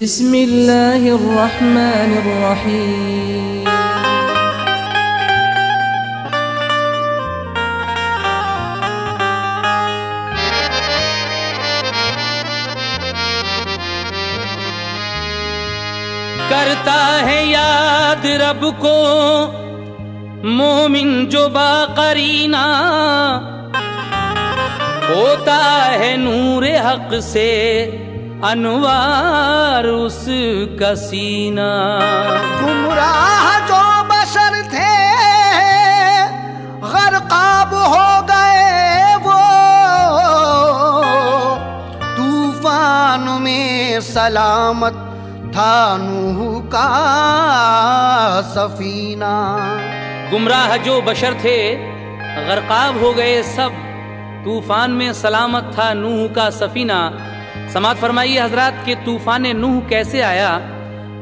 बिस्मिल्लाहिर्रहमानिर्रहीम। करता है याद रब को मोमिन जो बाकरीना, होता है नूर हक से अनवार उसका सीना। गुमराह जो बशर थे गर्काब हो गए वो, तूफान में सलामत था नूह का सफीना। गुमराह जो बशर थे गर्काब हो गए सब, तूफान में सलामत था नूह का सफीना। समात फरमाइए हजरत के तूफान नूह कैसे आया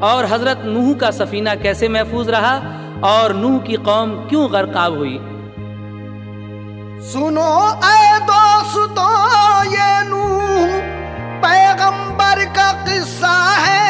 और हजरत नूह का सफीना कैसे महफूज रहा और नूह की कौम क्यों गर्काब हुई। सुनो ऐ दोस्तों ये नूह पैगंबर का किस्सा है।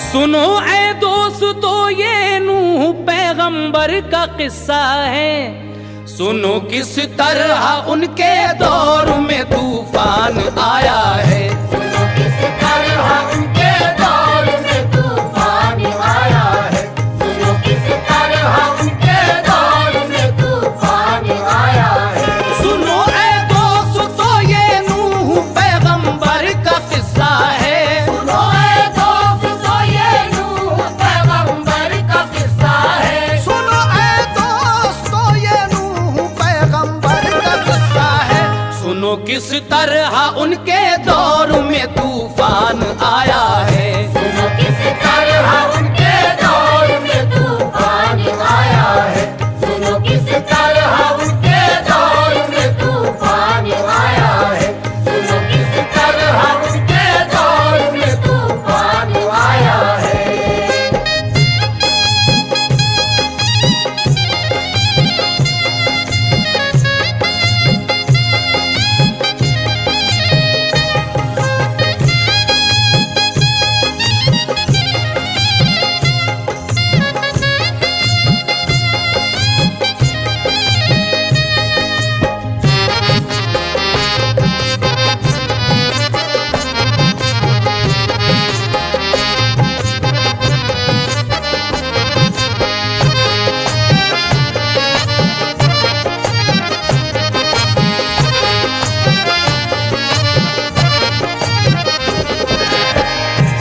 सुनो ऐ दोस्तों ये नूह पैगंबर का किस्सा है। सुनो किस तरह उनके दौर में तूफान आया है। सुनो किस तरह उनके दौर में तूफान आया है। सुनो किस तरह उनके दौर में तूफान आया है। सुनो ऐ दोस्तों ये नूह पैगंबर का किस्सा है। सुनो ऐ दोस्तों ये नूह पैगंबर का किस्सा है। सुनो ऐ दोस्तों ये नूह पैगंबर का किस्सा है। सुनो किस तरह उनके दौर में तूफान आया है। सुनो किस तरह उनके दौर में तूफान आया है। सुनो किस तरह उनके दौर में तूफान आया है। सुनो किस तरह उनके दौर में तूफान आया है।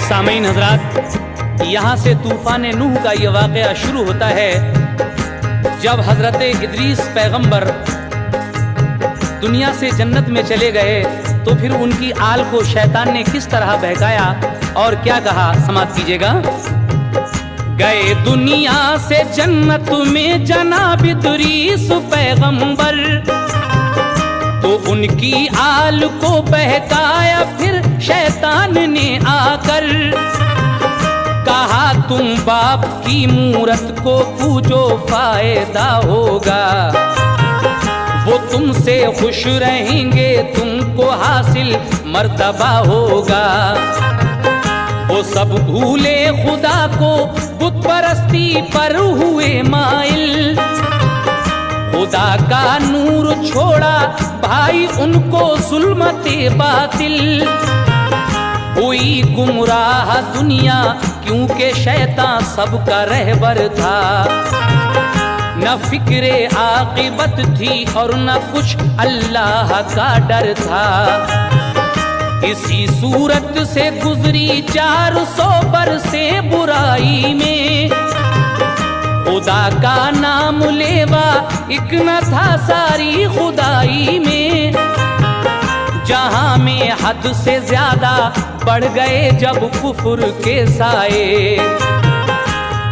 सामीन हजरात, यहाँ से तूफान नूह का ये वाक़या शुरू होता है जब हजरत इदरीस पैगंबर दुनिया से जन्नत में चले गए तो फिर उनकी आल को शैतान ने किस तरह बहकाया और क्या कहा, समात कीजिएगा। गए दुनिया से जन्नत में जनाब इदरीस पैगंबर, तो उनकी आल को बहकाया फिर शैतान ने आकर। कहा तुम बाप की मूरत को पूजो फायदा होगा, वो तुमसे खुश रहेंगे तुमको हासिल मर्तबा होगा। वो सब भूले खुदा को बुत परस्ती पर हुए माइल, खुदा का नूर छोड़ा भाई उनको जुल्मते बातिल। हुई गुमराह दुनिया क्योंकि शैतान सबका रहबर था। न फिक्रे आकिबत थी और न कुछ अल्लाह का डर था। इसी सूरत से गुजरी 400 बरसे बुराई में, खुदा का नाम लेवा एक न था सारी खुदाई में। जहां में हद से ज्यादा बढ़ गए जब कुफर के साए,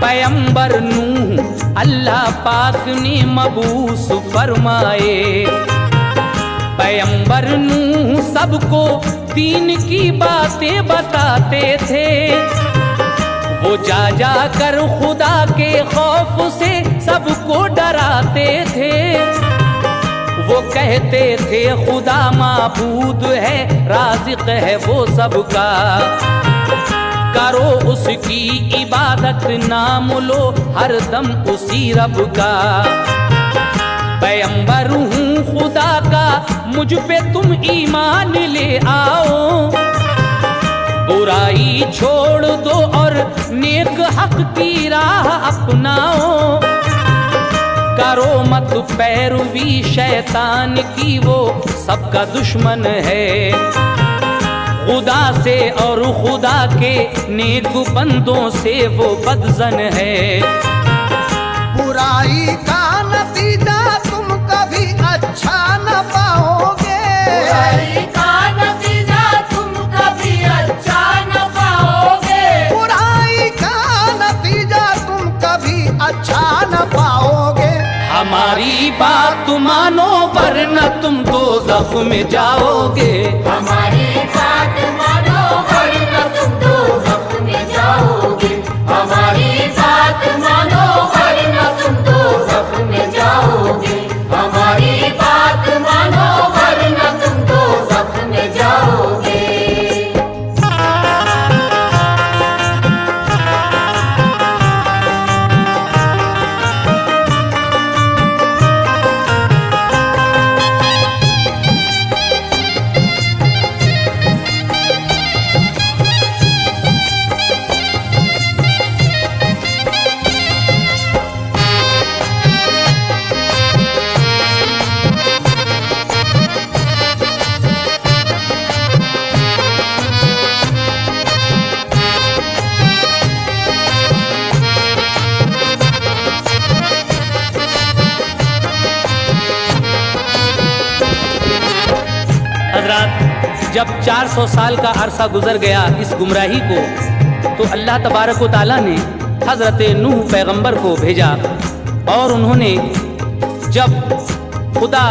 पैगंबर नूह अल्लाह पाक ने मबूस फरमाए। पैगंबर नूह सबको दीन की बातें बताते थे। वो जा जा कर खुदा के खौफ से सबको डराते थे। वो वो कहते थे खुदा माबूद है, राज़िक़ है वो सबका, करो उसकी इबादत, नाम लो हर दम उसी रब का। पैगंबर हूँ खुदा का, मुझ पे तुम ईमान ले आओ, बुराई छोड़ दो और नेक हक की राह अपनाओ, करो मत पैरवी शैतान की, वो सबका दुश्मन है। खुदा से और खुदा के नेक बंदों से वो बदजन है। बुराई का नतीजा तुम कभी अच्छा न पाओगे, बुराई का नतीजा तुम कभी अच्छा न पाओगे, बुराई का नतीजा तुम कभी अच्छा न पाओगे। हमारी बात मानो वरना तुम दोज़ख में जाओगे, हमारी बात मानो वरना तुम दोज़ख में जाओगे, हमारी बात मानो वरना तुम दोज़ख में जाओगे, हमारी बात मानो वरना तुम दोज़ख में जाओगे। जब 400 साल का अरसा गुजर गया इस गुमराही को, तो अल्लाह तबारक व तआला ने हज़रत नूह पैगंबर को भेजा, और उन्होंने जब खुदा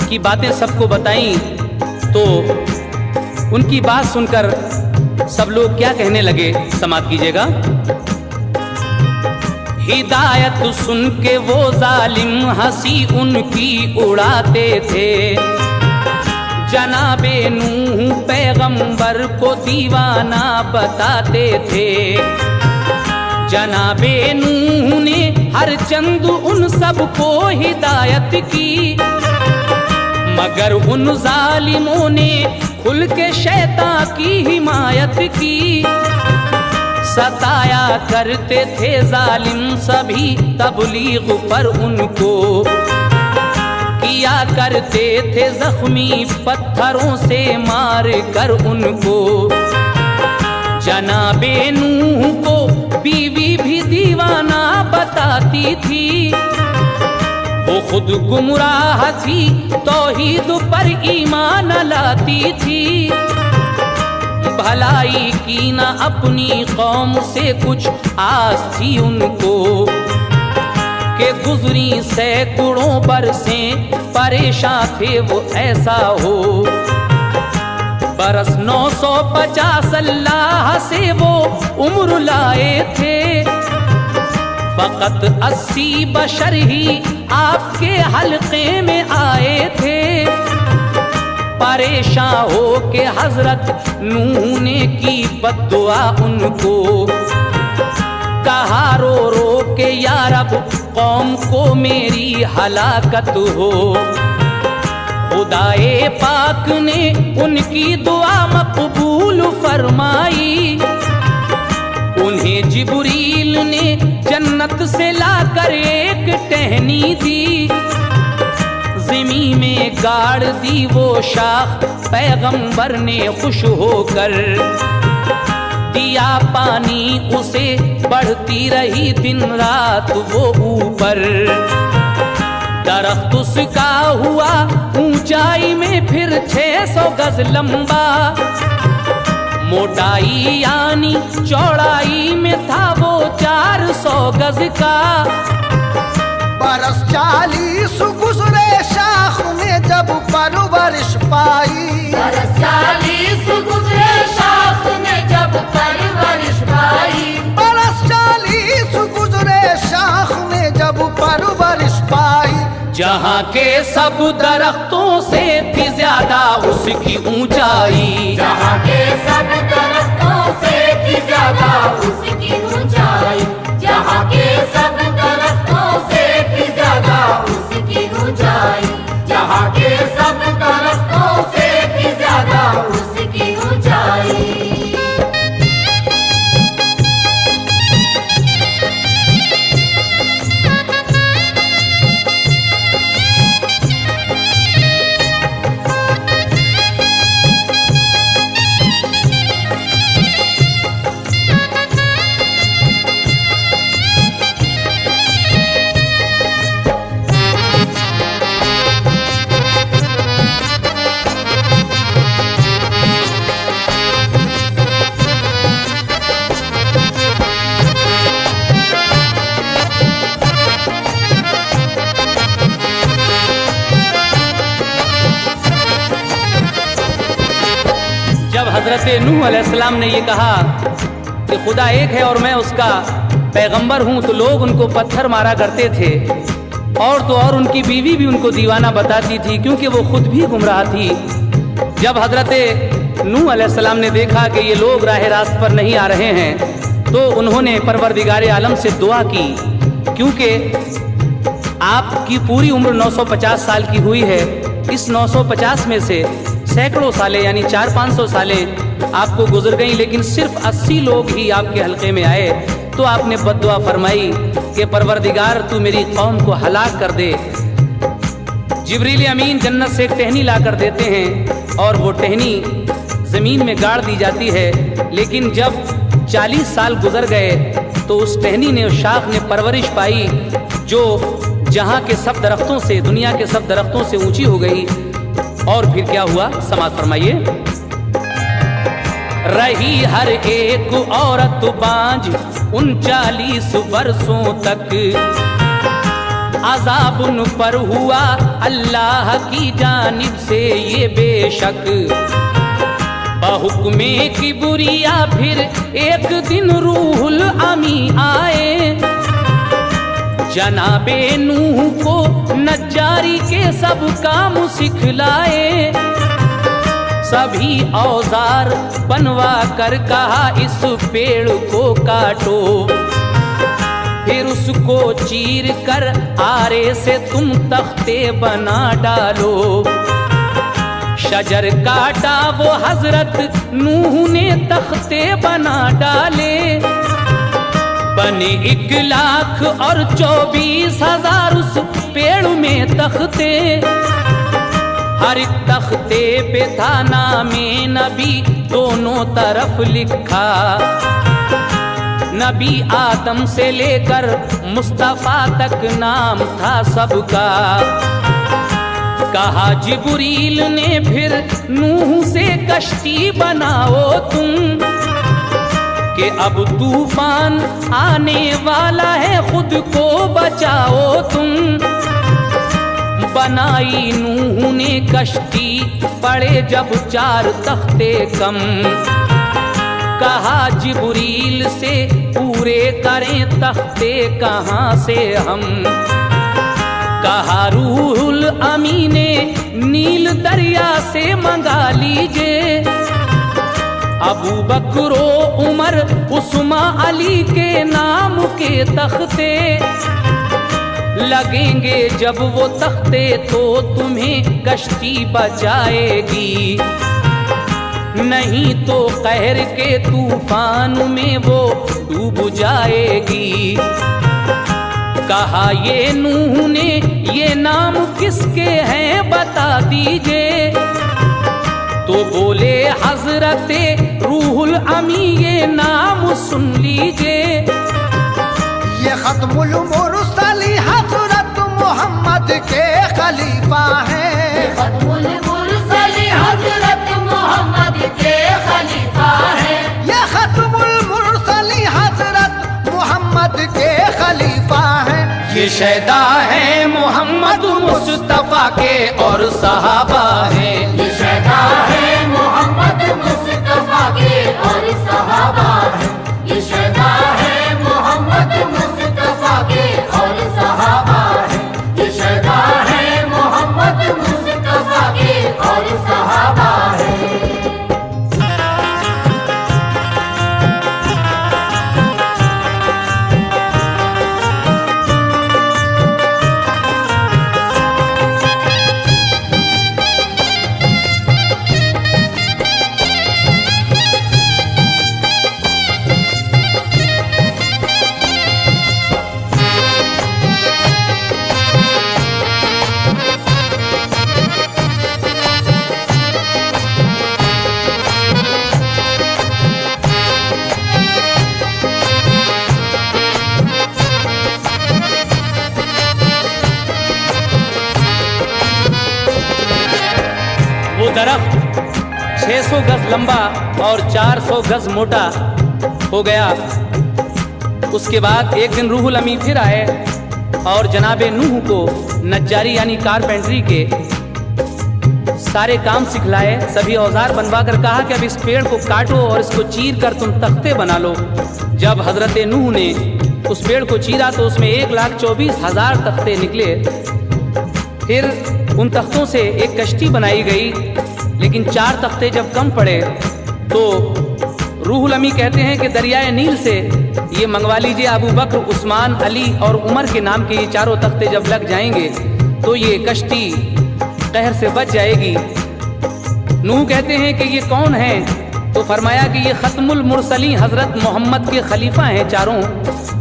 की बातें सबको बताई तो उनकी बात सुनकर सब लोग क्या कहने लगे, समात कीजिएगा। हिदायत सुन के वो जालिम हंसी उनकी उड़ाते थे, जनाबे नूह पैगंबर को दीवाना बताते थे। जनाबे नूह ने हर चंद उन सबको हिदायत की, मगर उन जालिमों ने खुल के शैतान की हिमायत की। सताया करते थे जालिम सभी तबलीग पर उनको, किया करते थे जख्मी पत्थरों से मार कर उनको। जनाबे नूह को बीवी भी दीवाना बताती थी, वो खुद गुमराह थी तौहीद पर ईमान लाती थी। भलाई की ना अपनी कौम से कुछ आस थी उनको, के गुजरी सैकड़ों बरसें परेशान थे वो ऐसा हो। बरस 950 अल्लाह से वो उम्र लाए थे, फकत 80 बशर ही आपके हल्के में आए थे। परेशान हो के हजरत नूह ने की बद्दुआ उनको, कहा रो रो के या रब कौम को मेरी हलाकत हो। खुदाए पाक ने उनकी दुआ मकबूल फरमाई, उन्हें जिब्रील ने जन्नत से लाकर एक टहनी दी। ज़मीन में गाड़ दी वो शाख, पैगंबर ने खुश होकर दिया पानी उसे, बढ़ती रही दिन रात वो ऊपर। दरख्त उसका हुआ ऊंचाई में फिर 600 गज लंबा, मोटाई यानी चौड़ाई में था वो 400 गज का। बरस 40 गुजरे शाख में जब परवरिश पाई, बरस 40 गुजरे शाख में जब परवरिश पाई। बरस 40 गुजरे शाख में जब परवरिश पाई। जहाँ के सब दरख्तों से थी ज्यादा उसकी ऊंचाई, जहाँ के सब दरख्तों से थी ज्यादा उसकी ऊंचाई, जहाँ के सब दरख्तों से थी ज्यादा उसकी ऊंचाई, जहाँ के सब दरख्तों से थी ज्यादा उसकी ऊंचाई। जब हजरत नूह अलैहिस्सलाम ने ये कहा कि खुदा एक है और मैं उसका पैगंबर हूँ, तो लोग उनको पत्थर मारा करते थे, और तो और उनकी बीवी भी उनको दीवाना बताती थी, क्योंकि वो खुद भी गुमराह थी। जब हजरत नूह अलैहिस्सलाम ने देखा कि ये लोग राह रास्त पर नहीं आ रहे हैं, तो उन्होंने परवरदिगार आलम से दुआ की, क्योंकि आपकी पूरी उम्र 950 साल की हुई है, इस 950 में से सैकड़ों सालें यानी 400-500 सालें आपको गुजर गई, लेकिन सिर्फ 80 लोग ही आपके हल्के में आए। तो आपने बद्दुआ फरमाई कि परवरदिगार तू मेरी कौम को हलाक कर दे। जिब्रील अमीन जन्नत से एक टहनी ला कर देते हैं और वो टहनी ज़मीन में गाड़ दी जाती है, लेकिन जब 40 साल गुजर गए तो उस टहनी ने, उस शाख ने परवरिश पाई जो जहाँ के सब दरख्तों से, दुनिया के सब दरख्तों से ऊंची हो गई। और फिर क्या हुआ, समाअत फरमाइए। रही हर एक औरत बांझ 39 बरसों तक, अज़ाब उन पर हुआ अल्लाह की जानिब से ये बेशक। बहुक्मे की बुरिया फिर एक दिन रूहुल अमी आए, जनाबे नूह को नज्जारी के सब काम सिखलाए। सभी औजार बनवा कर कहा इस पेड़ को काटो, फिर उसको चीर कर आरे से तुम तख्ते बना डालो। शजर काटा वो हजरत नूह ने तख्ते बना डाले, बने 1,24,000 उस पेड़ में तख्ते। हर एक तख्ते पे था नामे नबी दोनों तरफ लिखा, नबी आदम से लेकर मुस्तफा तक नाम था सबका। कहा जिब्रील ने फिर नूह से कश्ती बनाओ तुम, कि अब तूफान आने वाला है खुद को बचाओ तुम। बनाई नूह ने कश्ती, पड़े जब 4 तख्ते कम। कहा जिब्रील से पूरे करें तख्ते कहाँ से हम। कहा रूहुल अमी ने नील दरिया से मंगा लीजिए। अबू बकरो उमर उस्मा अली के नाम के तख्ते, लगेंगे जब वो तख्ते तो तुम्हें कश्ती बचाएगी। नहीं तो कहर के तूफान में वो डूब जाएगी। कहा ये नूह ने ये नाम किसके हैं बता दीजिए। तो बोले हजरते रूहुल अमी ये नाम सुन लीजिए। ये खत्मुल मुरसली हजरत मोहम्मद के खलीफा हैं। खत्मुल मुरसली हजरत मोहम्मद के खलीफा हैं। ये खत्मुल मुरसली हजरत मोहम्मद के खलीफा हैं। ये शहदा है मोहम्मद मुस्तफा के और सहाबा हैं। ये शहदा है मोहम्मद मुस्तफा के और सहाबा हैं। ये शहदा है मोहम्मद मुस्तफा के और सहाबा हैं। ये शहदा है 600 गज लंबा और 400 गज मोटा हो गया। उसके बाद एक दिन रूहुल अमी फिर आए और जनाबे नूह को नज्जारी यानी कारपेंटरी के सारे काम सिखलाए, सभी औजार बनवा कर कहा कि अब इस पेड़ को काटो और इसको चीर कर तुम तख्ते बना लो। जब हजरत नूह ने उस पेड़ को चीरा तो उसमें 1,24,000 तख्ते निकले। फिर उन तख्तों से एक कश्ती बनाई गई, लेकिन 4 तख्ते जब कम पड़े तो रूहुल अमी कहते हैं कि दरियाए नील से ये मंगवा लीजिए, अबू बकर, उस्मान, अली और उमर के नाम के ये 4 तख्ते जब लग जाएंगे तो ये कश्ती कहर से बच जाएगी। नूह कहते हैं कि ये कौन है? तो फरमाया कि ये खत्मुल मुरसलीन हज़रत मोहम्मद के खलीफा हैं चारों,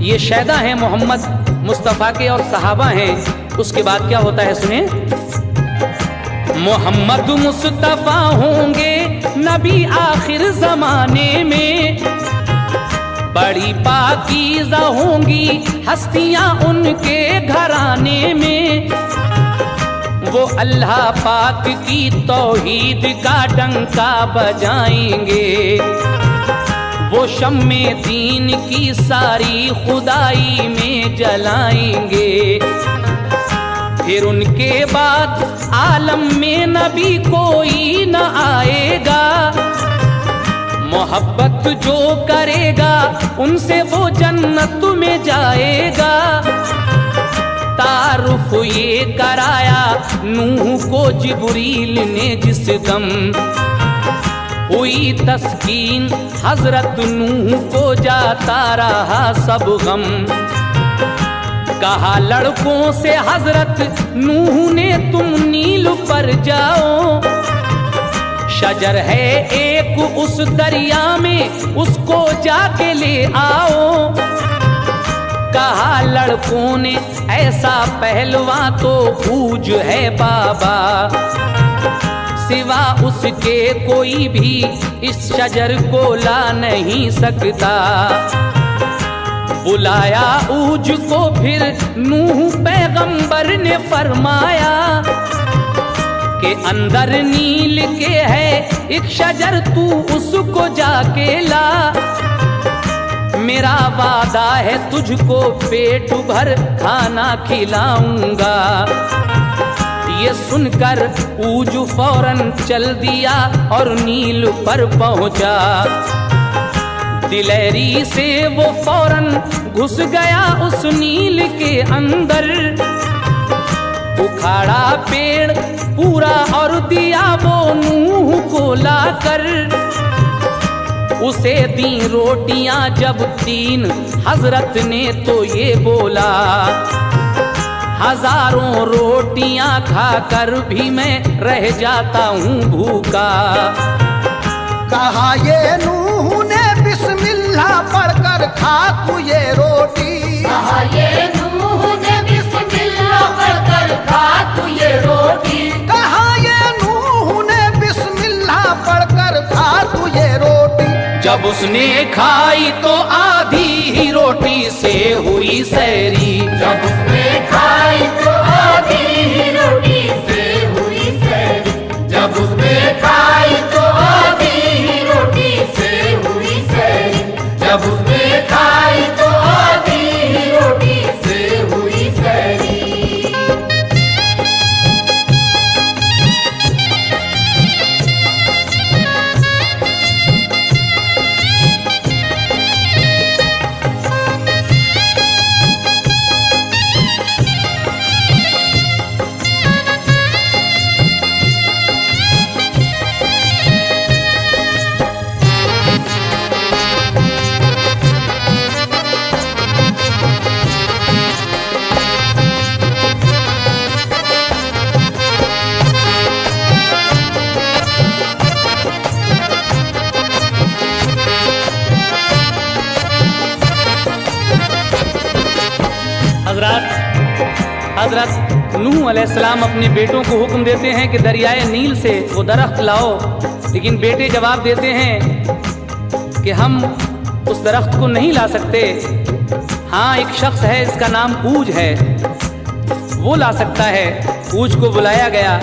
ये शैदा हैं मोहम्मद मुस्तफ़ा के और सहाबा हैं। उसके बाद क्या होता है सुने। मोहम्मद मुस्तफ़ा होंगे नबी आखिर ज़माने में, बड़ी पाकीज़ा होंगी हस्तियाँ उनके घराने में। वो अल्लाह पाक की तौहीद का डंका बजाएंगे, वो शम्मे दीन की सारी खुदाई में जलाएंगे। फिर उनके बाद आलम में नबी कोई न आएगा, मोहब्बत जो करेगा उनसे वो जन्नत में जाएगा। तारुफ ये कराया नूह को जिब्रील ने जिस दम, हुई तस्कीन हजरत नूह को जाता रहा सब गम। कहा लड़कों से हजरत नूह ने तुम नील पर जाओ, शजर है एक उस दरिया में उसको जाके ले आओ। कहा लड़कों ने ऐसा पहलवा तो पूज है बाबा, सिवा उसके कोई भी इस शजर को ला नहीं सकता। बुलाया ऊज को फिर नूह पैगंबर ने फरमाया कि अंदर नील के है एक शजर, तू उसको जाके ला। मेरा वादा है तुझको पेट भर खाना खिलाऊंगा। ये सुनकर ऊज फौरन चल दिया और नील पर पहुंचा। दिलेरी से वो फौरन घुस गया उस नील के अंदर, उखाड़ा पेड़ पूरा और दिया वो नूह को लाकर। उसे दी रोटियां जब 3 हजरत ने तो ये बोला, हजारों रोटियां खाकर भी मैं रह जाता हूँ भूखा। कहा ये नूह ने बिस्मिल्लाह पढ़कर खा तू ये रोटी। कहा ये नूह ने बिस्मिल्लाह पढ़कर खा तू ये रोटी। कहा ये नूह ने बिस्मिल्लाह पढ़कर खा तू ये रोटी। जब उसने खाई तो आधी ही रोटी से हुई सैरी। जब उसने खाई तो आधी ही रोटी से हुई सैरी। जब उसने खाई तो आधी ही रोटी से हुई सैरी। जब उसने खाई तो आधी ही रोटी से हुई सैरी। हजरत नूह अलैहिस्सलाम अपने बेटों को हुक्म देते हैं कि दरियाए नील से वो दरख्त लाओ, लेकिन बेटे जवाब देते हैं कि हम उस दरख्त को नहीं ला सकते। हाँ, एक शख्स है, इसका नाम ऊज है, वो ला सकता है। ऊज को बुलाया गया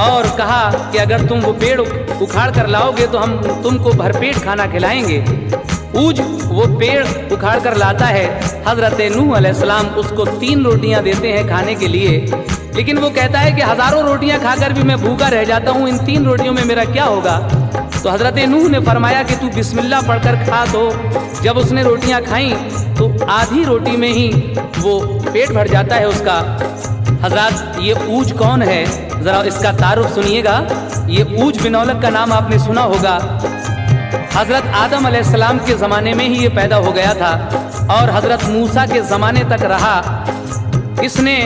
और कहा कि अगर तुम वो पेड़ उखाड़ कर लाओगे तो हम तुमको भरपेट खाना खिलाएंगे। ऊज वो पेड़ उखाड़ कर लाता है। हजरत नूह अलैहिस्सलाम उसको 3 रोटियां देते हैं खाने के लिए, लेकिन वो कहता है कि हजारों रोटियां खाकर भी मैं भूखा रह जाता हूँ, इन 3 रोटियों में मेरा क्या होगा। तो हजरत नूह ने फरमाया कि तू बिस्मिल्लाह पढ़कर खा। तो जब उसने रोटियां खाई तो आधी रोटी में ही वो पेट भर जाता है उसका। हजरत ये ऊज कौन है, ज़रा इसका तारुफ सुनिएगा। ये ऊज बिनौलक का नाम आपने सुना होगा। हज़रत आदम अलैहिस्सलाम के ज़माने में ही ये पैदा हो गया था और हज़रत मूसा के ज़माने तक रहा। इसने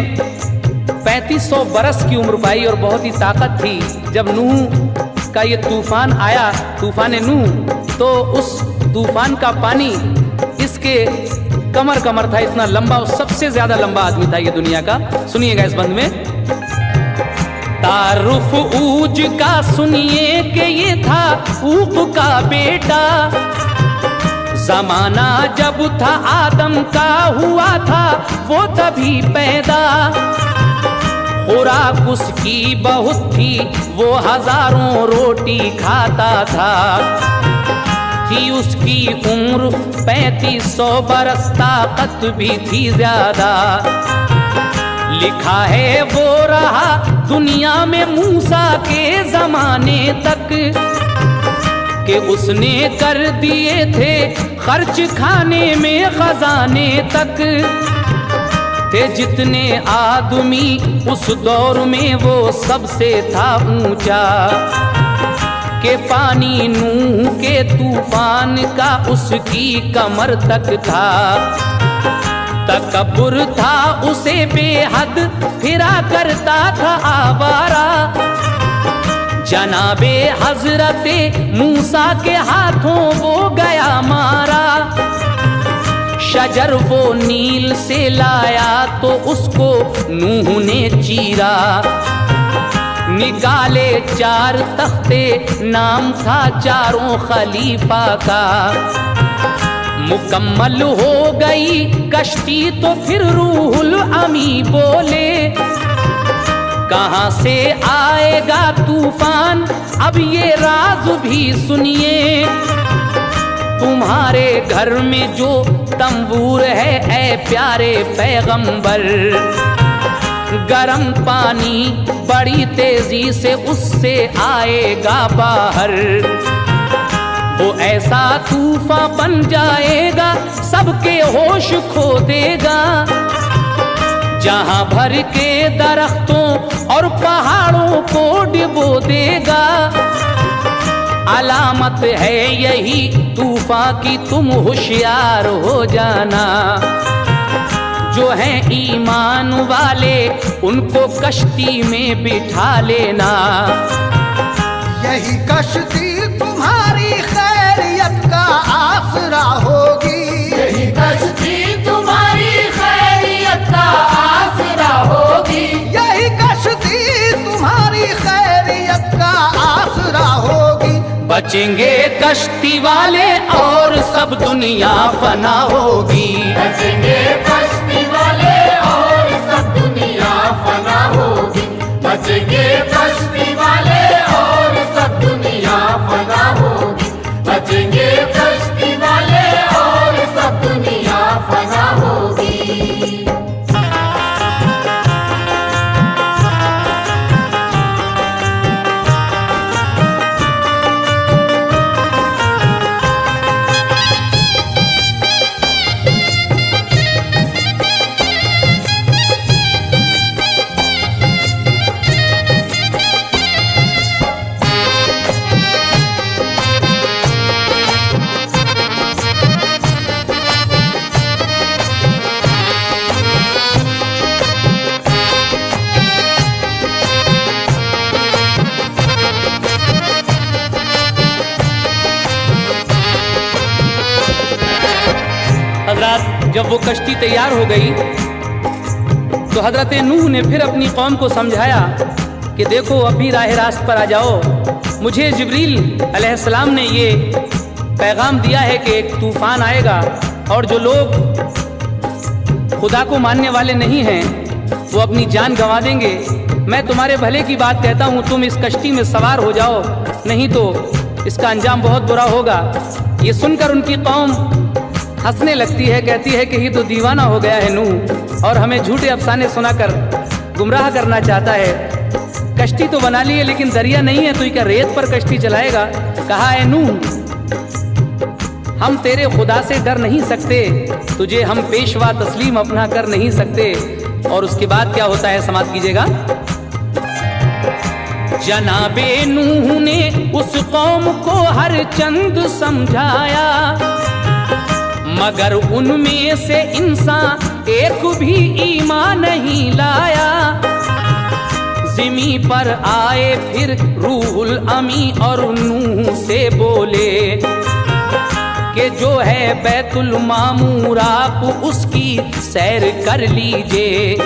3500 बरस की उम्र पाई और बहुत ही ताकत थी। जब नूह का ये तूफ़ान आया, तूफ़ान नूह, तो उस तूफ़ान का पानी इसके कमर था, इतना लंबा, सबसे ज़्यादा लंबा आदमी था ये दुनिया का। सुनिएगा इस बंद में, तारुफ ऊज का सुनिए कि ये था ऊक का बेटा। जमाना जब था आदम का हुआ था वो तभी पैदा। खुराक उसकी बहुत थी, वो हजारों रोटी खाता था। थी उसकी उम्र 3500 बरस, ताकत भी थी ज्यादा। लिखा है वो रहा दुनिया में मूसा के जमाने तक, कि उसने कर दिए थे खर्च खाने में खजाने तक। थे जितने आदमी उस दौर में वो सबसे था ऊंचा, के पानी नूह के तूफान का उसकी कमर तक था। तकब्बुर था उसे बेहद, फिरा करता था आवारा। जनाबे हजरते मूसा के हाथों वो गया मारा। शजर वो नील से लाया तो उसको नूह ने चीरा। निकाले 4 तख्ते, नाम था चारों खलीफा का। मुकम्मल हो गई कश्ती तो फिर रूहुल अमी बोले, कहाँ से आएगा तूफान अब ये राज भी सुनिए। तुम्हारे घर में जो तंबूर है ऐ प्यारे पैगंबर, गरम पानी बड़ी तेजी से उससे आएगा बाहर। वो ऐसा तूफान बन जाएगा सबके होश खो देगा। जहां भर के दरख्तों और पहाड़ों को डुबो देगा। अलामत है यही तूफान की, तुम होशियार हो जाना। जो हैं ईमान वाले उनको कश्ती में बिठा लेना। यही कश्ती तुम्हारी खैरियत का आसरा होगी। यही कश्ती तुम्हारी खैरियत का आसरा होगी। यही कश्ती तुम्हारी खैरियत का आसरा होगी। बचेंगे कश्ती वाले और सब दुनिया फना होगी। बचेंगे कश्ती वाले और सब दुनिया फना होगी। बचेंगे कश्ती वाले और सब दुनिया फना होगी। बचेंगे कश्ती वाले और सब दुनिया फना होगी। जब वो कश्ती तैयार हो गई तो हजरत नूह ने फिर अपनी कौम को समझाया कि देखो अभी राह रास्त पर आ जाओ। मुझे जिब्रील अलैहिस्सलाम ने ये पैगाम दिया है कि एक तूफान आएगा और जो लोग खुदा को मानने वाले नहीं हैं वो अपनी जान गंवा देंगे। मैं तुम्हारे भले की बात कहता हूँ, तुम इस कश्ती में सवार हो जाओ, नहीं तो इसका अंजाम बहुत बुरा होगा। ये सुनकर उनकी कौम हंसने लगती है, कहती है कि ये तो दीवाना हो गया है नूह, और हमें झूठे अफसाने सुनाकर गुमराह करना चाहता है। कश्ती तो बना ली है लेकिन दरिया नहीं है, तो क्या रेत पर कश्ती चलाएगा? कहा है नूह, हम तेरे खुदा से डर नहीं सकते, तुझे हम पेशवा तस्लीम अपना कर नहीं सकते। और उसके बाद क्या होता है समाप्त कीजिएगा। जनाबे नूह ने उस कौम को हर चंद समझाया, मगर उनमें से इंसान एक भी ईमान नहीं लाया। ज़िमी पर आए फिर रूहुल अमी और नूह से बोले कि जो है बैतुल मामूर आप उसकी सैर कर लीजिए।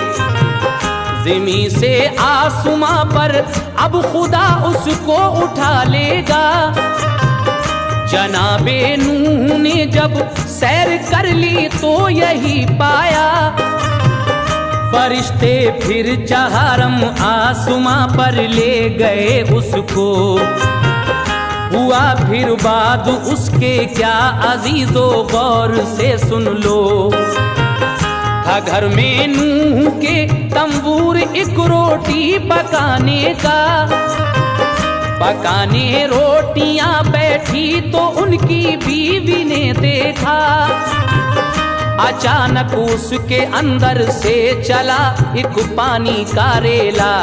ज़िमी से आसमां पर अब खुदा उसको उठा लेगा। जनाबे नूह ने जब सैर कर ली तो यही पाया, फरिश्ते फिर चहारम आसमां पर ले गए उसको। हुआ फिर बाद उसके क्या अजीजो गौर से सुन लो। था घर में नूह के तंबूर एक रोटी पकाने का, पकाने रोटियां बैठी तो उनकी बीवी ने देखा। अचानक उसके अंदर से चला एक पानी का रेला,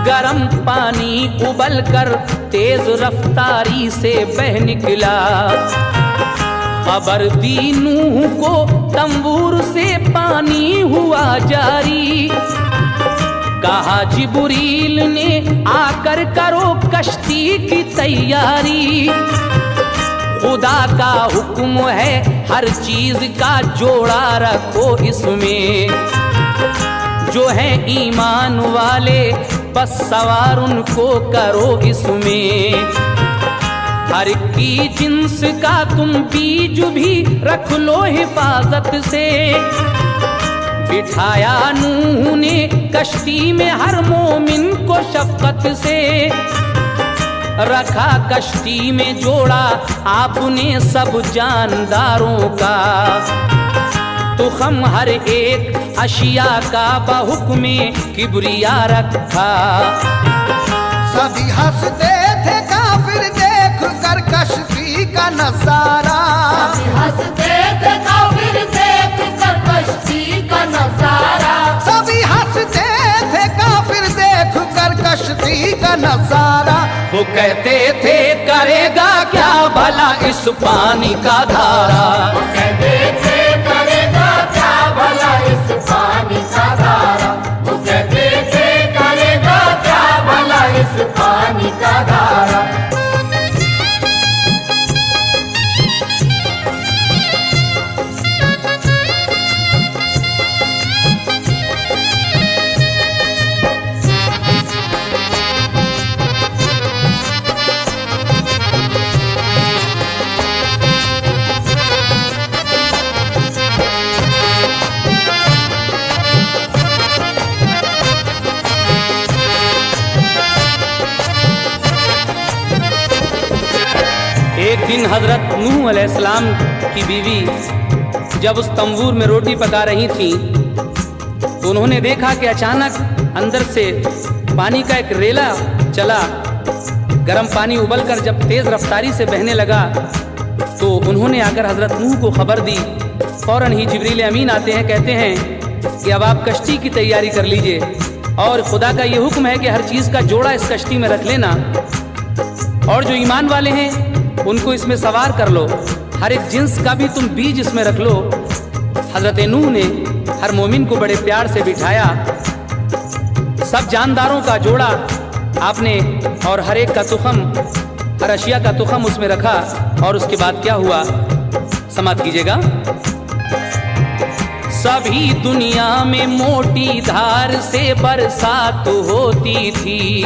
गरम पानी उबल कर तेज रफ्तारी से बह निकला। खबर दी नूह को तंबूर से पानी हुआ जारी। कहा जिब्रील ने आकर करो कश्ती की तैयारी। खुदा का हुक्म है हर चीज का जोड़ा रखो इसमें। जो है ईमान वाले बस सवार उनको करो इसमें। हर की जिन्स का तुम बीज भी रख लो हिफाजत से। बिठाया नूह ने कश्ती में हर मोमिन को शफकत से। रखा कश्ती में जोड़ा आपने सब जानदारों का। तो हम हर एक अशिया का बहुक्मे किबरिया रखा। सभी हंसते थे काफिर देख कर कश्ती का नजारा। हंसते थे काफिर देख कर कश्ती का नजारा। सभी हंसते थे काफिर देख कर कश्ती का नजारा। वो कहते थे करेगा क्या भला इस पानी का धारा। वो कहते थे करेगा क्या भला इस पानी का धारा। वो कहते थे करेगा क्या भला इस पानी का धारा। एक दिन हजरत नूह अलैहिस्सलाम की बीवी जब उस तंबूर में रोटी पका रही थी तो उन्होंने देखा कि अचानक अंदर से पानी का एक रेला चला। गर्म पानी उबलकर जब तेज रफ्तारी से बहने लगा तो उन्होंने आकर हजरत नूह को खबर दी। फौरन ही जिब्रील अमीन आते हैं, कहते हैं कि अब आप कश्ती की तैयारी कर लीजिए और खुदा का ये हुक्म है कि हर चीज़ का जोड़ा इस कश्ती में रख लेना और जो ईमान वाले हैं उनको इसमें सवार कर लो। हर एक जिन्स का भी तुम बीज इसमें रख लो। हजरत नूह ने हर मोमिन को बड़े प्यार से बिठाया। सब जानदारों का जोड़ा आपने और हर एक का तुखम, हर अशिया का तुखम उसमें रखा। और उसके बाद क्या हुआ समाप्त कीजिएगा। सभी दुनिया में मोटी धार से बरसात होती थी।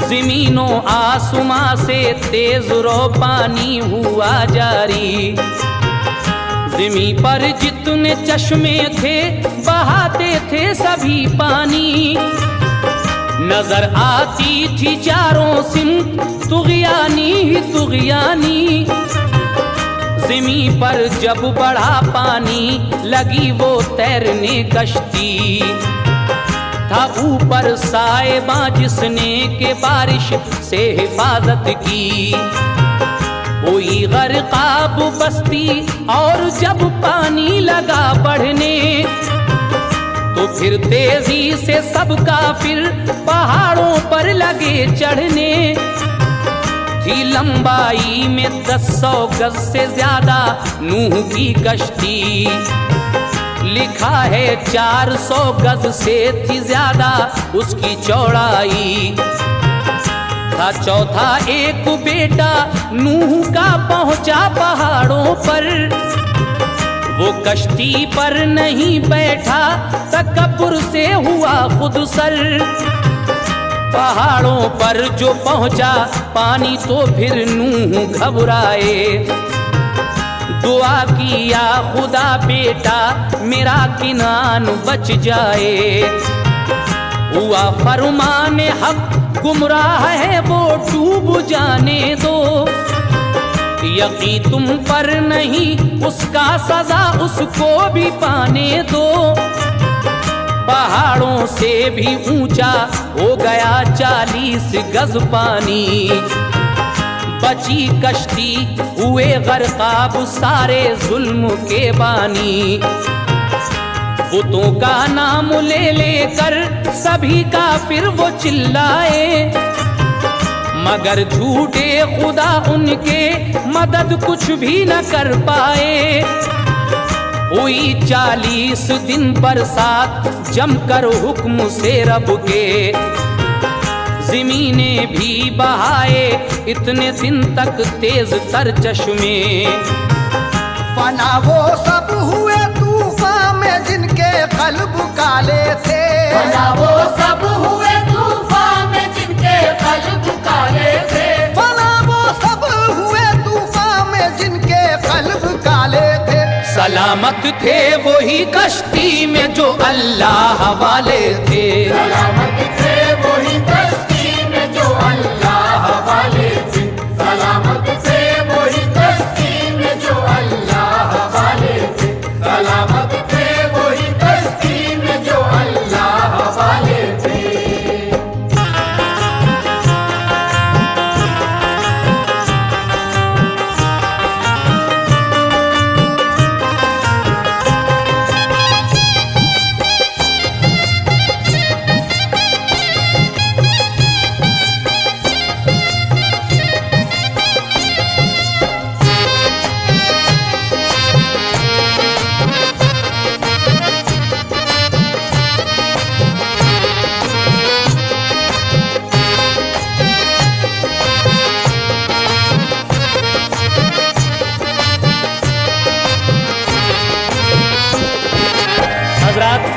ज़मीनों आसमां से तेज रो पानी हुआ जारी। ज़मीं पर जितने चश्मे थे बहाते थे सभी पानी, नजर आती थी चारों सिमत तुग़यानी ही तुग़यानी। ज़मीं पर जब बढ़ा पानी लगी वो तैरने कश्ती, था ऊपर साएबा जिसने के बारिश से हिफाजत की। हुई गर्काब बस्ती और जब पानी लगा बढ़ने, तो फिर तेजी से सब काफिर पहाड़ों पर लगे चढ़ने। थी लंबाई में 1000 गज से ज्यादा नूह की कश्ती, लिखा है 400 गज से थी ज्यादा उसकी चौड़ाई। था चौथा एक बेटा नूह का पहुंचा पहाड़ों पर, वो कश्ती पर नहीं बैठा तकब्बुर से हुआ खुद सर। पहाड़ों पर जो पहुंचा पानी तो फिर नूह घबराए, दुआ किया खुदा बेटा मेरा किनान बच जाए। हुआ फरमाने हक गुमराह है वो डूब जाने दो, यकी तुम पर नहीं उसका सजा उसको भी पाने दो। पहाड़ों से भी ऊंचा हो गया 40 गज पानी, बची कश्ती हुए गर्काब सारे जुल्म के बानी। बुतों का नाम ले लेकर सभी काफिर वो चिल्लाए, मगर झूठे खुदा उनके मदद कुछ भी न कर पाए। हुई 40 दिन बरसात जमकर हुक्म से रब के, ज़मीने भी बहाए इतने दिन तक तेज तर चश्मे। फना वो सब हुए तूफान में जिनके कल्ब काले थे, फना वो सब हुए तूफान में जिनके कल्ब काले थे। फना वो सब हुए तूफान में जिनके कल्ब काले थे। सलामत थे वही कश्ती में जो अल्लाह वाले थे, सलामत थे वही कश्ती में जो अल्लाह वाले थे। सलामत थे वही कश्ती में जो अल्लाह वाले थे। सलामत थे वही कश्ती में जो अल्लाह वाले थे।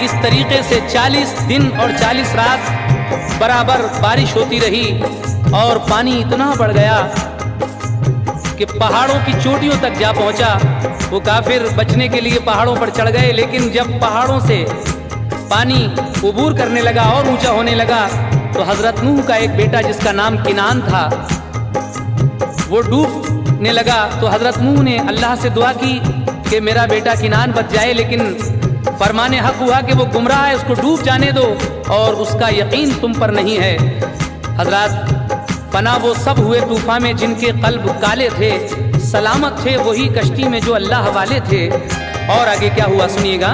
इस तरीके से 40 दिन और 40 रात बराबर बारिश होती रही और पानी इतना बढ़ गया कि पहाड़ों की चोटियों तक जा पहुंचा। वो काफिर बचने के लिए पहाड़ों पर चढ़ गए, लेकिन जब पहाड़ों से पानी उबूर करने लगा और ऊंचा होने लगा तो हजरत नूह का एक बेटा जिसका नाम किनान था वो डूबने लगा। तो हजरत नूह ने अल्लाह से दुआ की कि मेरा बेटा किनान बच जाए, लेकिन फरमाने हक हुआ कि वो गुमराह है, उसको डूब जाने दो और उसका यकीन तुम पर नहीं है। हजरत फना वो सब हुए तूफान में जिनके कल्ब काले थे, सलामत थे वही कश्ती में जो अल्लाह वाले थे। और आगे क्या हुआ सुनिएगा।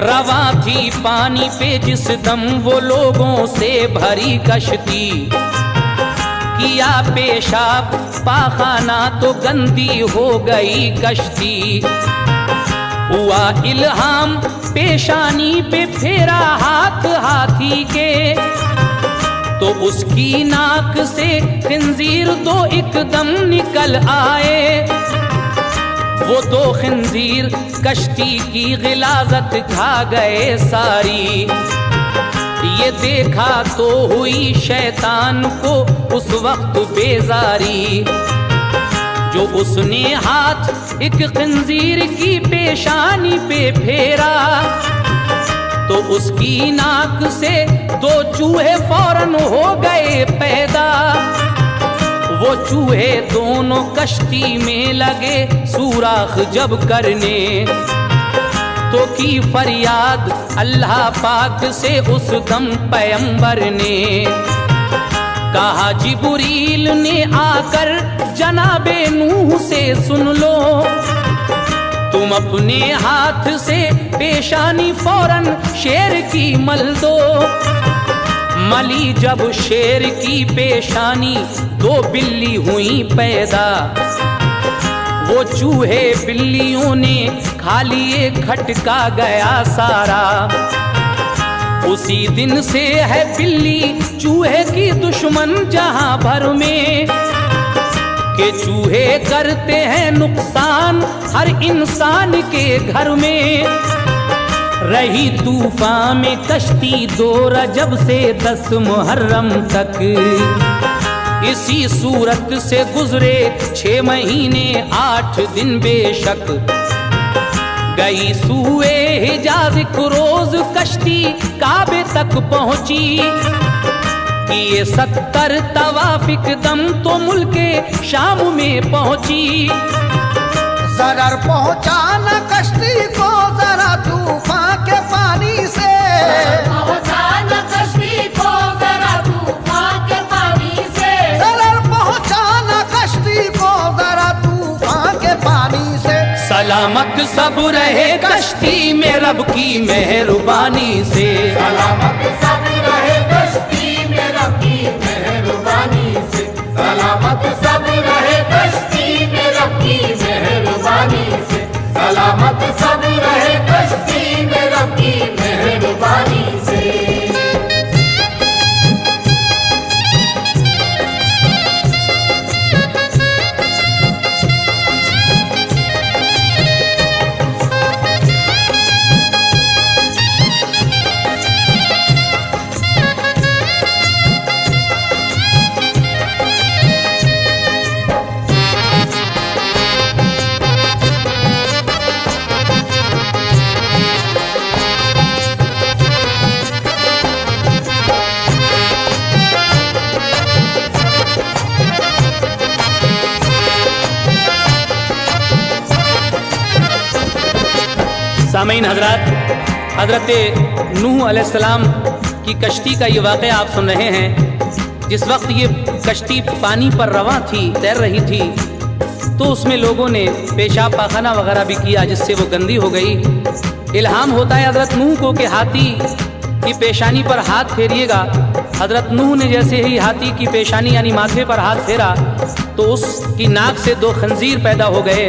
रवा थी पानी पे जिस दम वो लोगों से भरी कश्ती, किया पेशाब पाखाना तो गंदी हो गई कश्ती। हुआ इल्हाम पेशानी पे फेरा हाथ हाथी के, तो उसकी नाक से खिंजीर दो एकदम निकल आए। वो दो खिंजीर कश्ती की गिलाजत खा गए सारी। ये देखा तो हुई शैतान को उस वक्त बेजारी। जो उसने हाथ एक खंजीर की पेशानी पे फेरा तो उसकी नाक से 2 चूहे फौरन हो गए पैदा। वो चूहे दोनों कश्ती में लगे सुराख जब करने तो की फरियाद अल्लाह पाक से उस दम पैगंबर ने। कहा जिब्रील ने आकर जनाबे नूह से सुन लो, तुम अपने हाथ से पेशानी फौरन शेर की मल दो। मली जब शेर की पेशानी 2 बिल्ली हुई पैदा। वो चूहे बिल्लियों ने खा लिए खटका गया सारा। उसी दिन से है बिल्ली चूहे की दुश्मन जहां भर में कि चूहे करते हैं नुकसान हर इंसान के घर में। रही तूफान में कश्ती 2 रजब से 10 मुहर्रम तक, इसी सूरत से गुजरे 6 महीने 8 दिन बेशक। गई सूए हिजाज एक रोज कश्ती काबे तक पहुंची, किए 70 तवाफिक दम तो मुल्के शाम में पहुंची। जरर पहुंचाना कश्ती को जरा तूफान के पानी से, पहुंचाना कश्ती को जरा तूफान के पानी से। जरर पहुंचाना कश्ती को जरा तूफान के पानी से। सलामत सब रहे कश्ती में रब की मेहरबानी से। सलामत सब रहे कश्ती में रब की मेहरबानी से। सलामत सब रहे कश्ती में रब की मेहरबानी से। सलामत सब रहे कश्ती में रब की मेहरबानी से। सामीन हजरत, हजरत नूह अलैहिस्सलाम की कश्ती का ये वाक़या आप सुन रहे हैं। जिस वक्त ये कश्ती पानी पर रवां थी, तैर रही थी, तो उसमें लोगों ने पेशाब पाखाना वगैरह भी किया जिससे वो गंदी हो गई। इल्हाम होता है हजरत नूह को कि हाथी की पेशानी पर हाथ फेरिएगा। हजरत नूह ने जैसे ही हाथी की पेशानी यानी माथे पर हाथ फेरा तो उसकी नाक से 2 खंजीर पैदा हो गए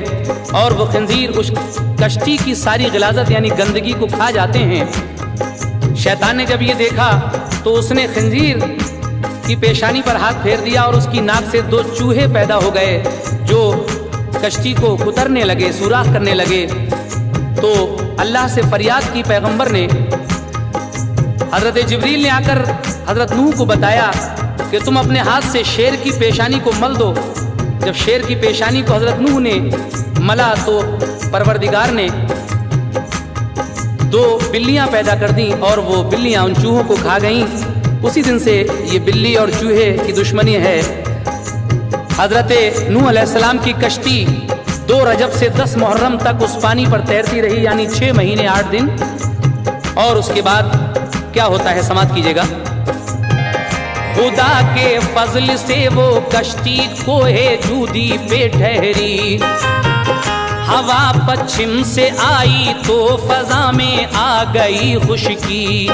और वो खंजीर उस कश्ती की सारी गिलाजत यानी गंदगी को खा जाते हैं। शैतान ने जब ये देखा तो उसने खंजीर की पेशानी पर हाथ फेर दिया और उसकी नाक से 2 चूहे पैदा हो गए जो कश्ती को कुतरने लगे, सुराख करने लगे। तो अल्लाह से फरियाद की पैगंबर ने, हजरत जिब्रील ने आकर हजरत नूह को बताया कि तुम अपने हाथ से शेर की पेशानी को मल दो। जब शेर की पेशानी को हजरत नूह ने मला तो परवरदिगार ने 2 बिल्लियां पैदा कर दी और वो बिल्लियां उन चूहों को खा गईं। उसी दिन से ये बिल्ली और चूहे की दुश्मनी है। हजरत नूह अलैहिस्सलाम की कश्ती 2 रजब से 10 मुहर्रम तक उस पानी पर तैरती रही यानी 6 महीने 8 दिन। और उसके बाद क्या होता है समाप्त कीजिएगा। खुदा के फजल से वो कश्ती कोहे जूदी पे ठहरी, हवा पश्चिम से आई तो फजा में आ गई खुशकी।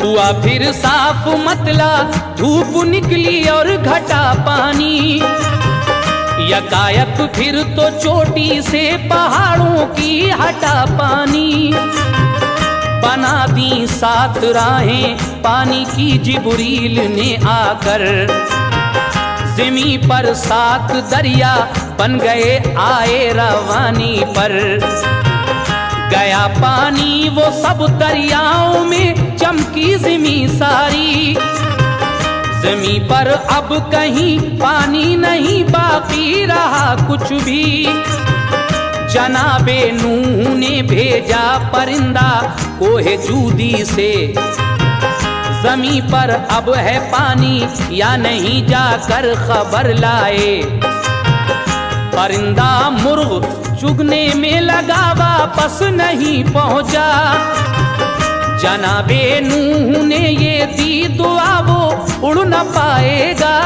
हुआ फिर साफ मतला, धूप निकली और घटा पानी। यकायक फिर तो चोटी से पहाड़ों की हटा पानी। बना दी 7 राहें पानी की जिब्रील ने आकर, ज़मीं पर 7 दरिया बन गए आए रवानी पर। गया पानी वो सब दरियाओं में चमकी ज़मीं सारी, जमी पर अब कहीं पानी नहीं बाकी रहा कुछ भी। जनाबे नूह ने भेजा परिंदा कोहे जूदी से, जमी पर अब है पानी या नहीं जाकर खबर लाए। परिंदा मुर्ग चुगने में लगा वापस नहीं पहुंचा। जनाबे नूह ने ये दी दुआ वो उड़ न पाएगा।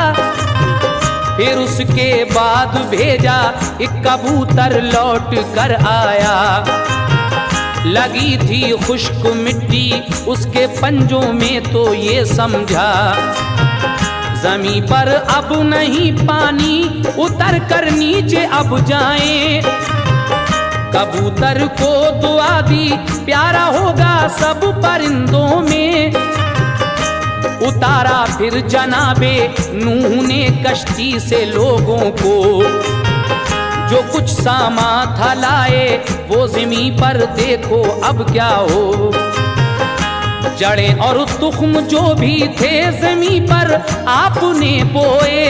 फिर उसके बाद भेजा एक कबूतर लौट कर आया। लगी थी खुश्क मिट्टी उसके पंजों में तो ये समझा, जमी पर अब नहीं पानी उतर कर नीचे अब जाएं। कबूतर को दुआ दी प्यारा होगा सब परिंदों में। उतारा फिर जनाबे नूह ने कश्ती से लोगों को, जो कुछ सामान था लाए वो ज़मी पर देखो अब क्या हो। जड़ें और तुख्म जो भी थे ज़मी पर आपने बोए,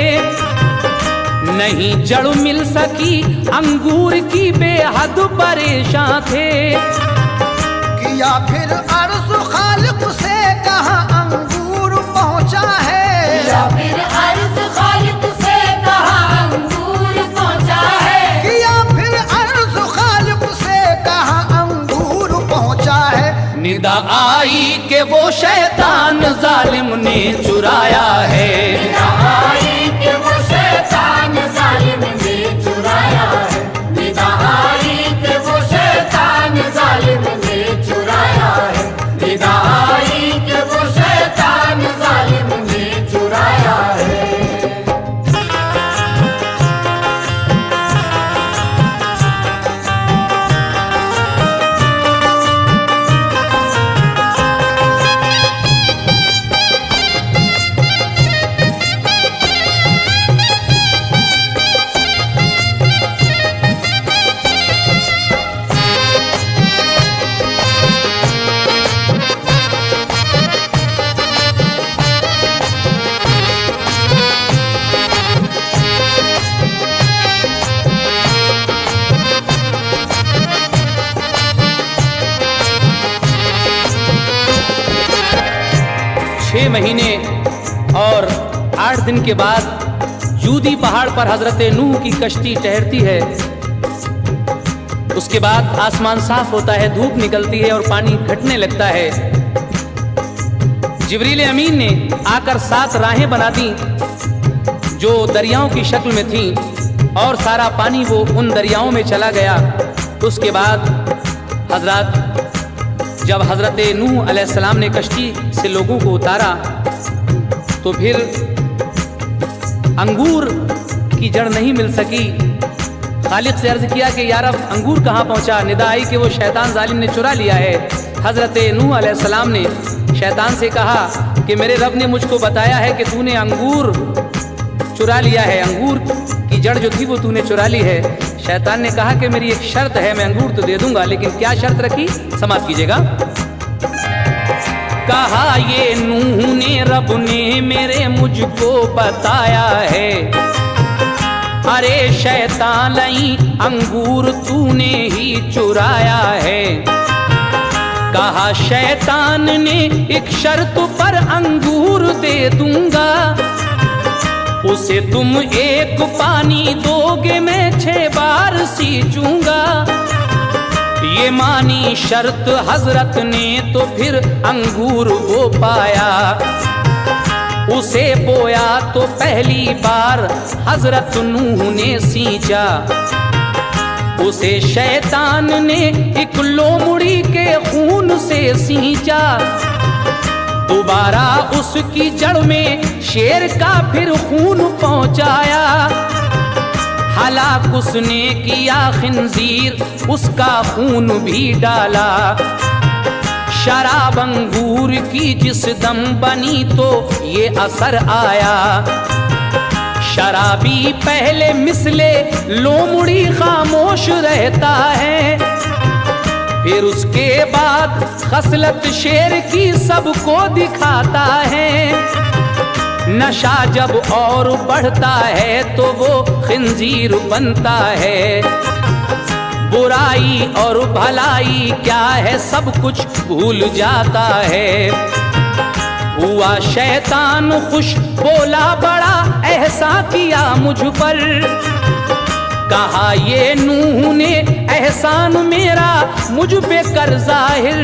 नहीं जड़ मिल सकी अंगूर की बेहद परेशान थे। किया फिर अर्ज़ खालिक से कहा अंगूर पहुंचा है। या फिर अर्ज़ खालिक से कहा अंगूर पहुंचा है। किया फिर अर्ज़ खालिक से कहा अंगूर पहुंचा है। निदा आई के वो शैतान जालिम ने चुराया है। निदा आई के वो शैतान जालिम ने चुराया है। निदा आई के वो शैतान जालिम ने चुराया है। निदा आई के वो शैतान जालिम ने चुराया है। 6 महीने और 8 दिन के बाद जूदी पहाड़ पर हजरत नूह की कश्ती ठहरती है। उसके बाद आसमान साफ होता है, धूप निकलती है और पानी घटने लगता है। जिब्रील अमीन ने आकर 7 राहें बना दी जो दरियाओं की शक्ल में थीं और सारा पानी वो उन दरियाओं में चला गया। उसके बाद जब हजरत नूह अलैहिस्सलाम ने कश्ती से लोगों को उतारा तो फिर अंगूर की जड़ नहीं मिल सकी। खालिक से अर्ज किया कि यार अब अंगूर कहाँ पहुँचा। निदा आई कि वो शैतान जालिम ने चुरा लिया है। हजरत नूह अलैहिस्सलाम ने शैतान से कहा कि मेरे रब ने मुझको बताया है कि तूने अंगूर चुरा लिया है, अंगूर की जड़ जो थी वो तूने चुरा ली है। शैतान ने कहा कि मेरी एक शर्त है, मैं अंगूर तो दे दूंगा, लेकिन क्या शर्त रखी समाप्त कीजिएगा। कहा ये नूह ने रब ने मेरे मुझको बताया है, अरे शैतान लई अंगूर तूने ही चुराया है। कहा शैतान ने एक शर्त पर अंगूर दे दूंगा, उसे तुम एक पानी दोगे मैं 6 बार सींचूंगा। ये मानी शर्त हजरत ने तो फिर अंगूर वो पाया। उसे बोया तो पहली बार हजरत नूह ने सींचा। उसे शैतान ने एक लोमड़ी के खून से सींचा। दोबारा उसकी जड़ में शेर का फिर खून पहुंचाया। हलाक उसने किया खिंजीर, उसका खून भी डाला। शराब अंगूर की जिस दम बनी तो ये असर आया। शराबी पहले मिसले लोमड़ी खामोश रहता है, फिर उसके बाद खसलत शेर की सबको दिखाता है। नशा जब और बढ़ता है तो वो खिंजीर बनता है। बुराई और भलाई क्या है सब कुछ भूल जाता है। हुआ शैतान खुश, बोला बड़ा एहसान किया मुझ पर। कहा ये नूह ने एहसान मेरा मुझ पे कर जाहिर।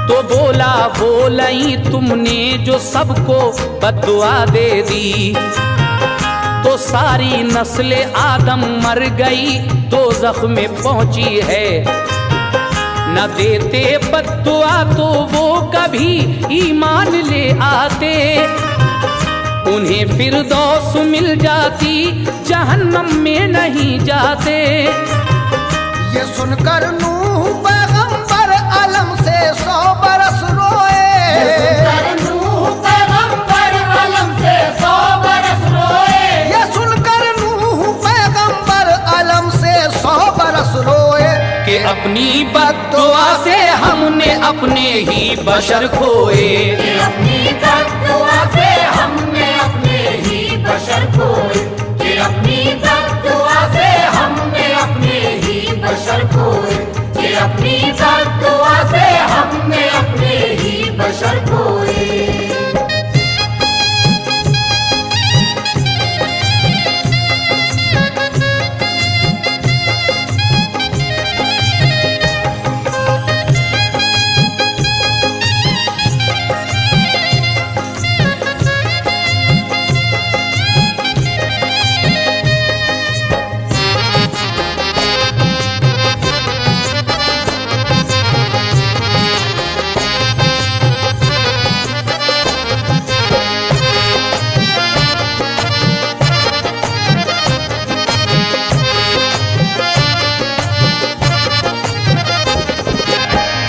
तो बोला वो लई तुमने जो सबको बद्दुआ दे दी। तो सारी नस्ल आदम मर गई, दोज़ख में पहुंची है। न देते बद्दुआ तो वो कभी ईमान ले आते। उन्हें फिरदौस मिल जाती, जहन्नम में नहीं जाते। ये सुनकर नूह पैगंबर अलम से 100 बरस रोए। ये सुनकर नूह पैगंबर अलम से 100 बरस रोए। ये सुनकर नूह पैगंबर अलम से 100 बरस रोए। कि अपनी बद्दुआ से हमने अपने ही बशर खोए। कि अपनी बद्दुआ से हमने अपने ही बशर खोए। कि अपनी बद्दुआ से हमने अपने ही बशर खोए। कि अपनी बद्दुआ से हमने अपने ही बशर खोए।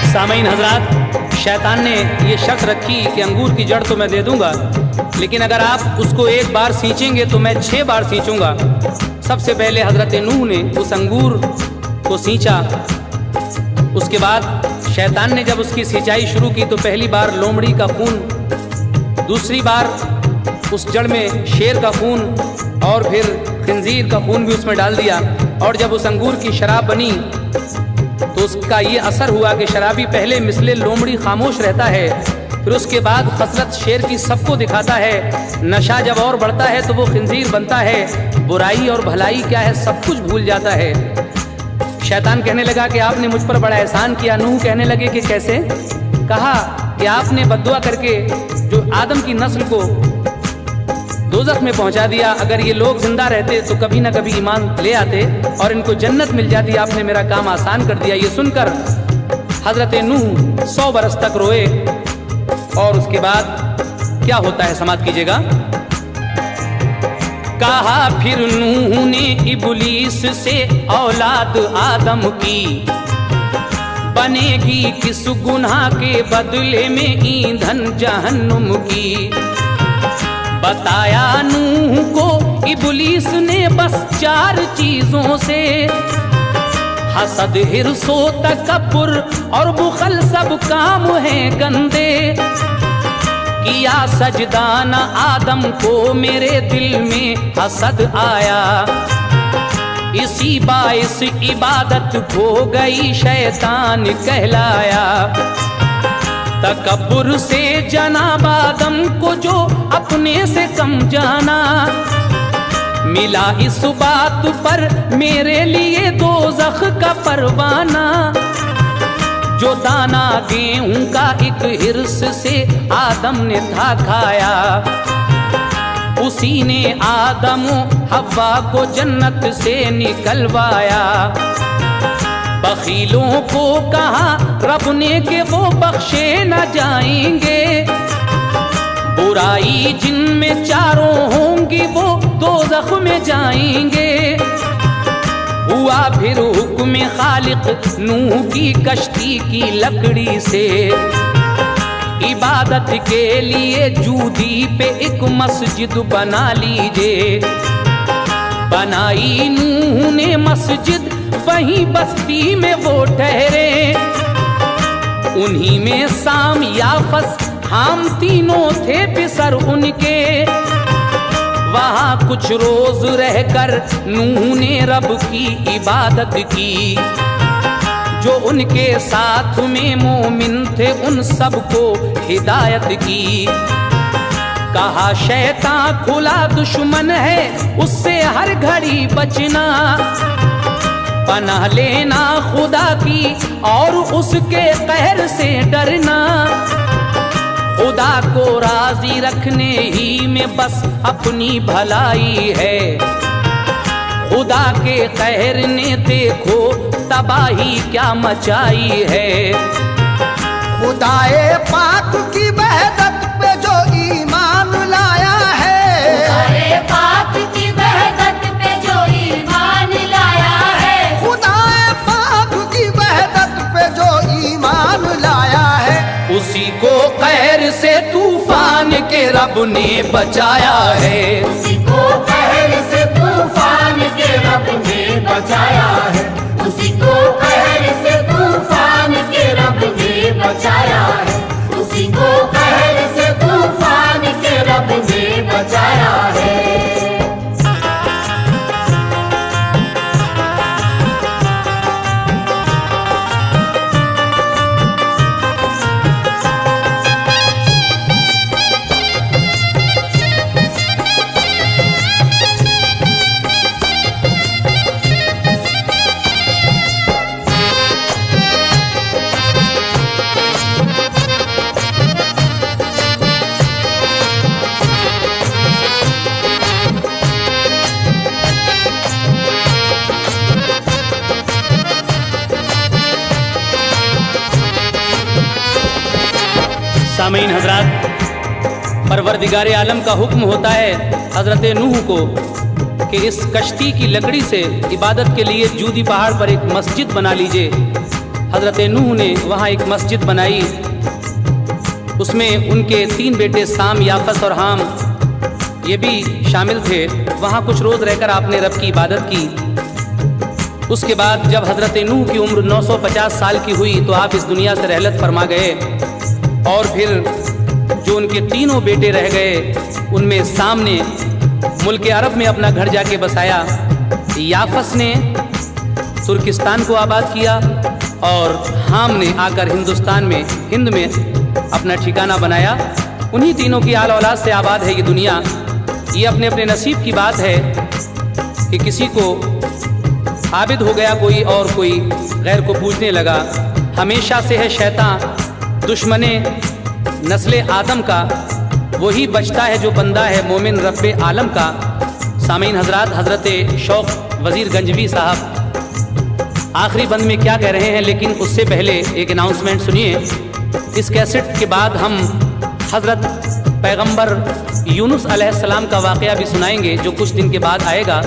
सामईन हजरात, शैतान ने ये शर्त रखी कि अंगूर की जड़ तो मैं दे दूंगा, लेकिन अगर आप उसको एक बार सींचेंगे तो मैं 6 बार सींचूंगा। सबसे पहले हजरत नूह ने उस अंगूर को सींचा। उसके बाद शैतान ने जब उसकी सिंचाई शुरू की तो पहली बार लोमड़ी का खून, दूसरी बार उस जड़ में शेर का खून और फिर खिंजीर का खून भी उसमें डाल दिया। और जब उस अंगूर की शराब बनी तो उसका ये असर हुआ कि शराबी पहले मिसले लोमड़ी खामोश रहता है, फिर उसके बाद खसरत शेर की सबको दिखाता है। नशा जब और बढ़ता है तो वो खिंजीर बनता है। बुराई और भलाई क्या है सब कुछ भूल जाता है। शैतान कहने लगा कि आपने मुझ पर बड़ा एहसान किया। नूह कहने लगे कि कैसे? कहा कि आपने बद्दुआ करके जो आदम की नस्ल को दोज़ख में पहुंचा दिया। अगर ये लोग जिंदा रहते तो कभी ना कभी ईमान ले आते और इनको जन्नत मिल जाती। आपने मेरा काम आसान कर दिया। ये सुनकर हजरत नूह 100 बरस तक रोए। और उसके बाद क्या होता है समाप्त कीजिएगा। कहा फिर नूह ने इब्लीस से औलाद आदम की, बनेगी किस गुनाह के बदले में ईंधन जहन्नुम की। बताया नूह को इब्लीस ने बस 4 चीजों से, हसद, हिर्सो, तकब्बुर और बुखल सब काम है गंदे। किया सजदाना आदम को मेरे दिल में हसद आया, इसी बाइस इबादत खो गई शैतान कहलाया। तकब्बुर से जनाब आदम को जो अपने से कम जाना, मिला इस बात पर मेरे लिए दोज़ख का परवाना। जो दाना गेहूं का एक हिर्स से आदम ने था खाया, उसी ने आदम हव्वा को जन्नत से निकलवाया। बखीलों को कहा रब ने कि वो बख्शे न जाएंगे, बुराई जिनमें चारों होंगी वो दोज़ख में जाएंगे। हुआ फिर हुक्म खालिक नूह की कश्ती की लकड़ी से, इबादत के लिए जूदी पे एक मस्जिद बना लीजिए। बनाई नूह ने मस्जिद, वहीं बस्ती में वो ठहरे। उन्हीं में साम याफस हम तीनों थे पिसर उनके, वहाँ कुछ रोज रहकर नूह ने रब की इबादत की। जो उनके साथ में मोमिन थे उन सबको हिदायत की। कहा शैतान खुला दुश्मन है, उससे हर घड़ी बचना, पनाह लेना खुदा की और उसके कहर से डरना। खुदा को राजी रखने ही में बस अपनी भलाई है, खुदा के कहर ने देखो तबाही क्या मचाई है। खुदाए पाक की वहदत पे जो ईमान लाया है, खुदाए पाक की वहदत पे जो ईमान लाया है, खुदाए पाक की वहदत पे जो ईमान लाया है, उसी को कहर से तूफान के रब ने बचाया है। उसी को कहर से तूफान के रब ने बचाया है, उसी को कहर से तूफान के रब ने बचाया है, उसी को कहर से तूफान के रब ने बचाया है। सामीन हजरात, परवरदिगार आलम का हुक्म होता है हजरत नूह को कि इस कश्ती की लकड़ी से इबादत के लिए जूदी पहाड़ पर एक मस्जिद बना लीजिए। हजरत नूह ने वहाँ एक मस्जिद बनाई, उसमें उनके 3 बेटे साम, याफस और हाम ये भी शामिल थे। वहाँ कुछ रोज़ रहकर आपने रब की इबादत की। उसके बाद जब हजरत नूह की उम्र 950 साल की हुई तो आप इस दुनिया से रहलत फरमा गए। और फिर जो उनके 3 बेटे रह गए उनमें साम ने मुल्क अरब में अपना घर जाके बसाया, याफस ने तुर्किस्तान को आबाद किया और हाम ने आकर हिंदुस्तान में, हिंद में अपना ठिकाना बनाया। उन्हीं तीनों की आल औलाद से आबाद है ये दुनिया। ये अपने अपने नसीब की बात है कि किसी को आबिद हो गया कोई और कोई गैर को पूजने लगा। हमेशा से है शैतान दुश्मने नस्ले आदम का, वही बचता है जो बंदा है मोमिन रब्बे आलम का। सामीन हजरात, हजरत शौक वजीर गंजवी साहब आखिरी बंद में क्या कह रहे हैं, लेकिन उससे पहले एक अनाउंसमेंट सुनिए। इस कैसेट के बाद हम हजरत पैगंबर यूनुस अलैहिस्सलाम का वाक़या भी सुनाएंगे जो कुछ दिन के बाद आएगा।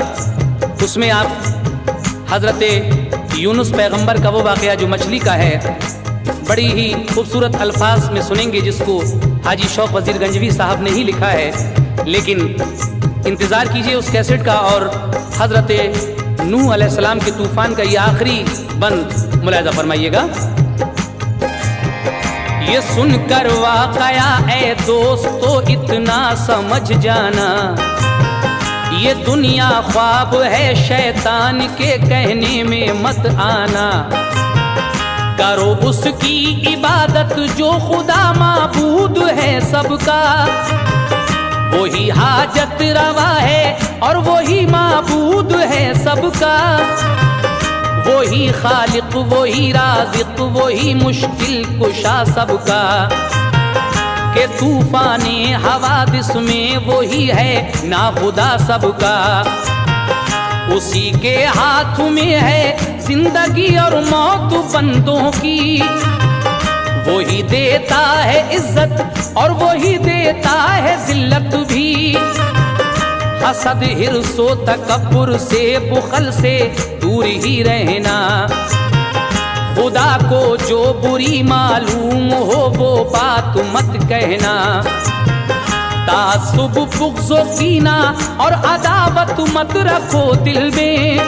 उसमें आप हजरत यूनुस पैगंबर का वो वाक़या जो मछली का है बड़ी ही खूबसूरत अल्फाज में सुनेंगे, जिसको हाजी शौक वजीर गंजवी साहब ने ही लिखा है। लेकिन इंतज़ार कीजिए उस कैसेट का और हज़रत नूह अलैहिस्सलाम के तूफ़ान का ये आखिरी बंद मुलाहिज़ा फरमाइएगा। ये सुनकर वाक़या ए दोस्तों इतना समझ जाना, ये दुनिया ख्वाब है शैतान के कहने में मत आना। करो उसकी इबादत जो खुदा माबूद है सबका, वही हाजत रवा है और वही माबूद है सबका। वही खालिक, वही राज़िक, वही मुश्किल कुशा सबका। के तूफाने हवादिस में वही है ना खुदा सबका। उसी के हाथ में है जिंदगी और मौत बंदों की। वही देता है इज्जत और वही देता है जिल्लत भी। हसद हिर्सो तकब्बुर से बुखल से दूर ही रहना। खुदा को जो बुरी मालूम हो वो बात मत कहना। तासुब बुग़्ज़ो कीना और अदावत मत रखो दिल में।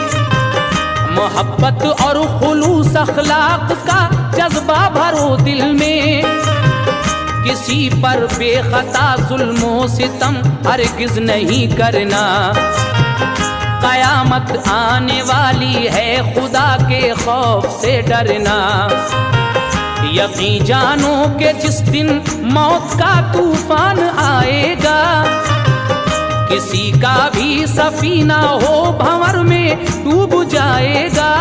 मोहब्बत और खुलूस अखलाक का जज्बा भरो दिल में। किसी पर बेखता जुल्मों सितम हरगिज नहीं करना। कयामत आने वाली है, खुदा के खौफ से डरना। यकीन जानो कि जिस दिन मौत का तूफान आएगा, किसी का भी सफीना हो भंवर में डूब जाएगा।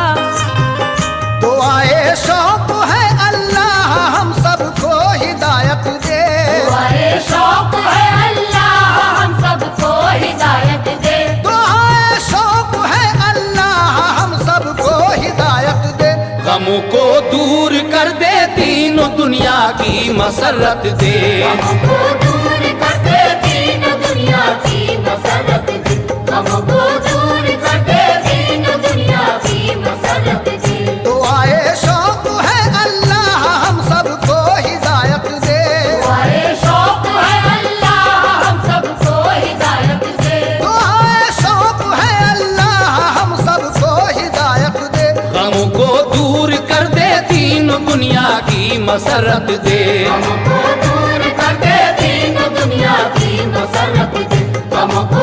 दुआए शौक है अल्लाह हम सबको हिदायत दे। दुआए शौक है अल्लाह हम सबको हिदायत दे। दुआए शौक है अल्लाह हम सबको हिदायत दे। गमों को दूर कर दे, तीनों दुनिया की मसरत दे। हमको दूर कर दे, दीन दुनिया की मसरत दे। हमको दूर कर दे, दीन दुनिया की मसरत दे। दुआए शौक है अल्लाह हम सबको हिदायत दे। दुआए शौक है अल्लाह हम सबको हिदायत दे। दुआए शौक है अल्लाह हम सबको हिदायत दे। गमों को दूर कर दे, तीनों दुनिया की मसरत दे। हमको दूर कर दे, दीन दुनिया की मसरत दे। हमको